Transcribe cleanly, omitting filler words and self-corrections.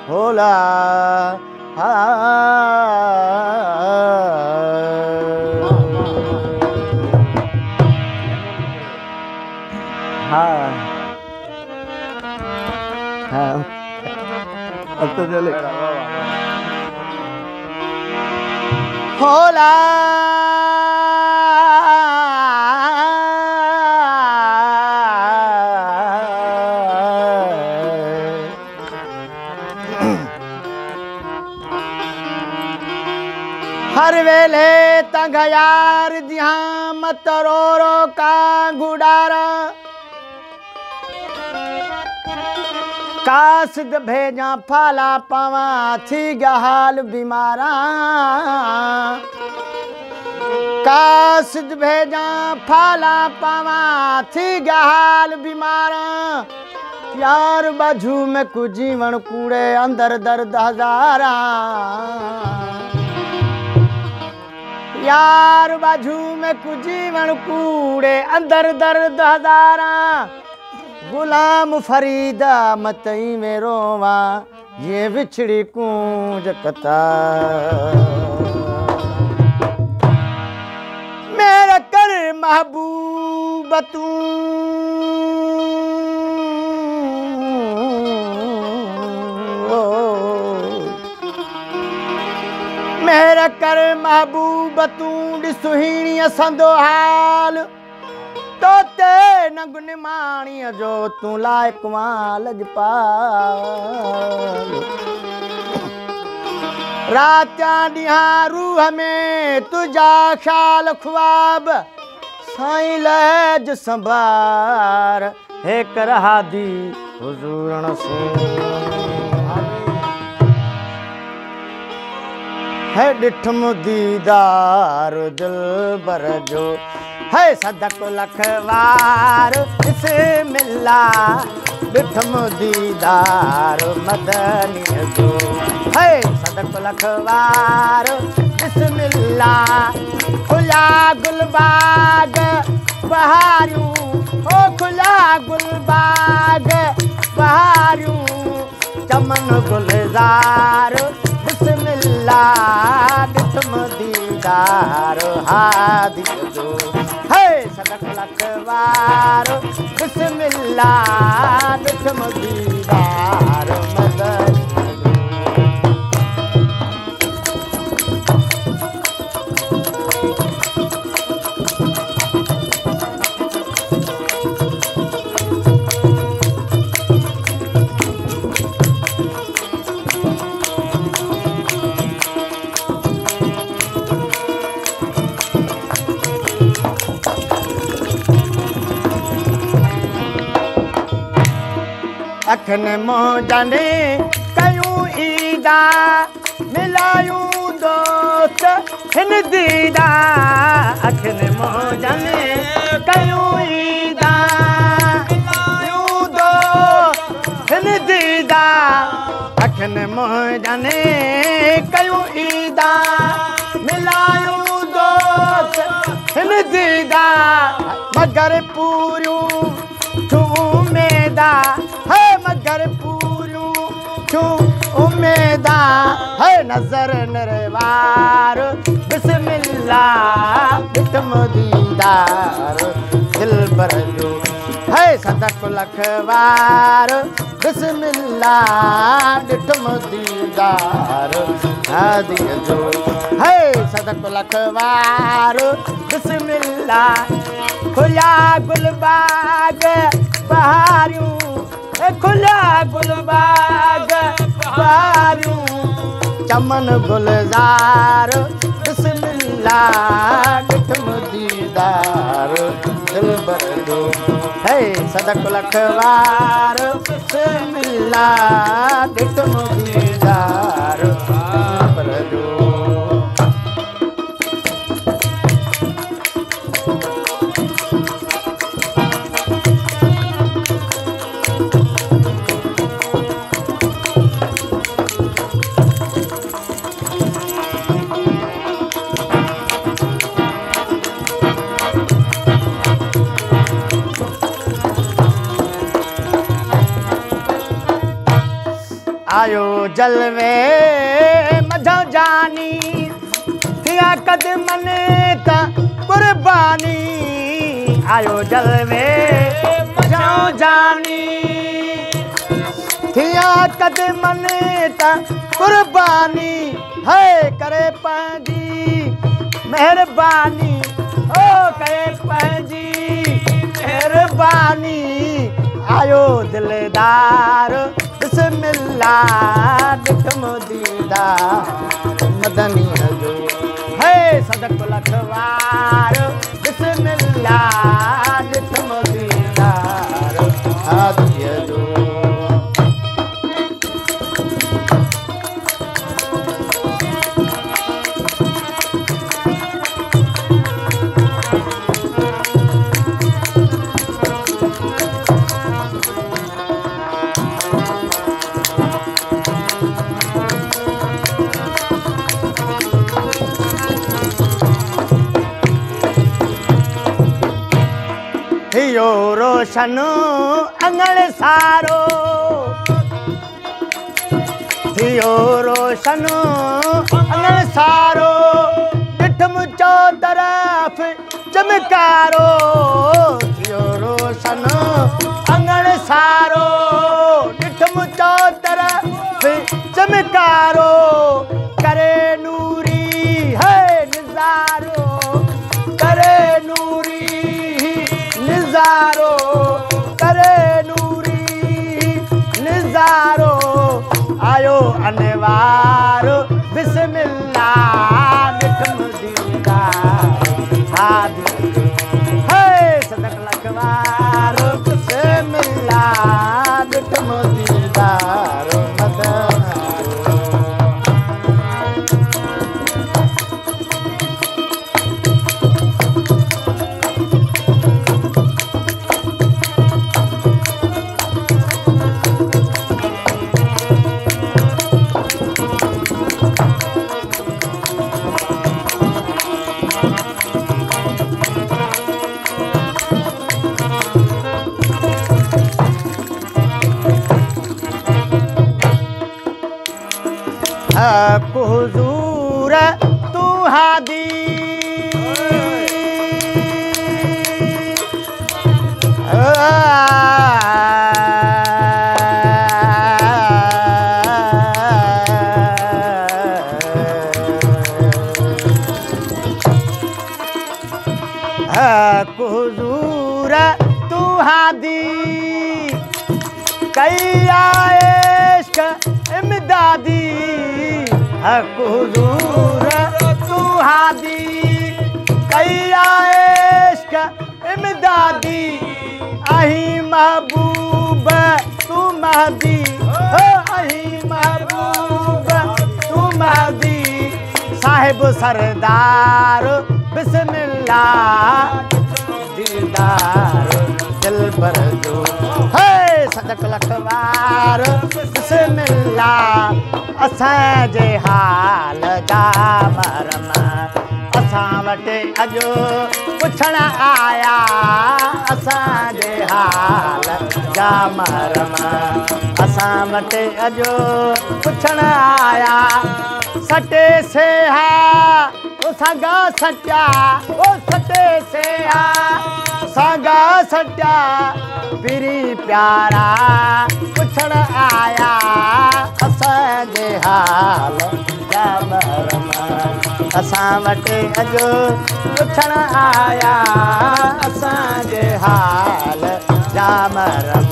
होला अब तो चले होला हर वेले तंग यार दिहां मत रो रो का गुडारा कासिद भेजा फाला पावा थी गहाल बीमारा कासिद भेजा फाला पावा थी गहाल बीमारा यार बाजू में कुछ जीवन कूड़े अंदर दर्द हजारा यार बाजू में कुछ जीवन कूड़े अंदर दर्द हजारा गुलाम फरीदा मतई में रोवा ये बिछड़ी कूंज कता मेरा कर महबूब तू मेरा कर महबूब तू सुहीणी असंदो हाल तोते नगुन माणी जो तू लायक लजपाल रात्या ॾिया रूह में तुझा ख्याल ख्वाब साईं लज संभार हे कर हादी हुजूरन से है ॾिठम दीदार दिल बर जो है सदक लखवार बिस्मिल्लाह ॾिठम दीदार मदनी जो है सदक लखवार बिस्मिल्लाह खुला गुलबाग बहारियूं ओ खुला गुलबाग बहारियूं चमन गुलजार बिस्मिल्लाह ॾिठम दीदार हादी जो है सदक लखवार बिस्मिल्लाह ॾिठम दीदार मदनी अखन मोजने कयूं ईदा मिलायूं दोस्त हिन दीदा अखन मोजने कयूं ईदा मिलायूं दोस्त हिन दीदा अखन मोजने कयूं ईदा मिलायूं दोस्त हिन दीदा मगर पूरियूं तू उमेदा है मगर पूरियूं तू उमेदा है नजर नरवार बिस्मिल्लाह ॾिठम दीदार दिल बर जो है सदक लखवार बिस्मिल्लाह ॾिठम दीदार हादी जो है सदक लखवार बिस्मिल्लाह खुला गुलबाग बहारियूं खुला गुलबाग बहारियूं चमन गुलजार बिस्मिल्लाह ॾिठम दीदार दिल बर जो है सदक लखवार बिस्मिल्लाह ॾिठम दीदार दिल बर जो आयो जलवे मझो जानी थिया कदमन ता कुर्बानी आयो जलवे मझो जानी थिया कदमन ता कुर्बानी है करे पंहिंजी मेहरबानी ओ करे पंहिंजी मेहरबानी आयो दिलदार बिस्मिल्लाह ॾिठम दीदार मदनी जो है सदक लखवार बिस्मिल्लाह ॾिठम दीदार हादीअ जो थियो रोशन अंगण सारो थियो रोशन अंगण सारो ॾिठम चो तरफ़ चमकारो थियो रोशन अंगण सारो ॾिठम चो तरफ़ चमकारो करे नूरी है निज़ारो करे नूरी निज़ारो करे नूरी निज़ारो आयो अनवार बिस्मिल्लाह ॾिठम दीदार हादी है सदक लखवार बिस्मिल्लाह ॾिठम दीदार हुजूर तू हादी हुजूर तू हादी कैया इश्क इमदादी हुजूर तू हादी कैया इश्क इमदादी अही महबूब तू महदी अही महबूब तू महदी साहिब सरदार बिस्मिल्लाह दीदार दिल पर जो है सदक लखवार बिस्मिल्लाह असांजे हाल जा मरम असां वटि अॼु पुछण आया असांजे हाल जा मरम असां वटि अॼु पुछण आया सटे से हा सागा सटिया ओ सटे से हा सागा सटिया पिरी प्यारा पुछण आया असांजे हाल जा मरम असां वटि अॼु पुछण आया असांजे हाल जा मरम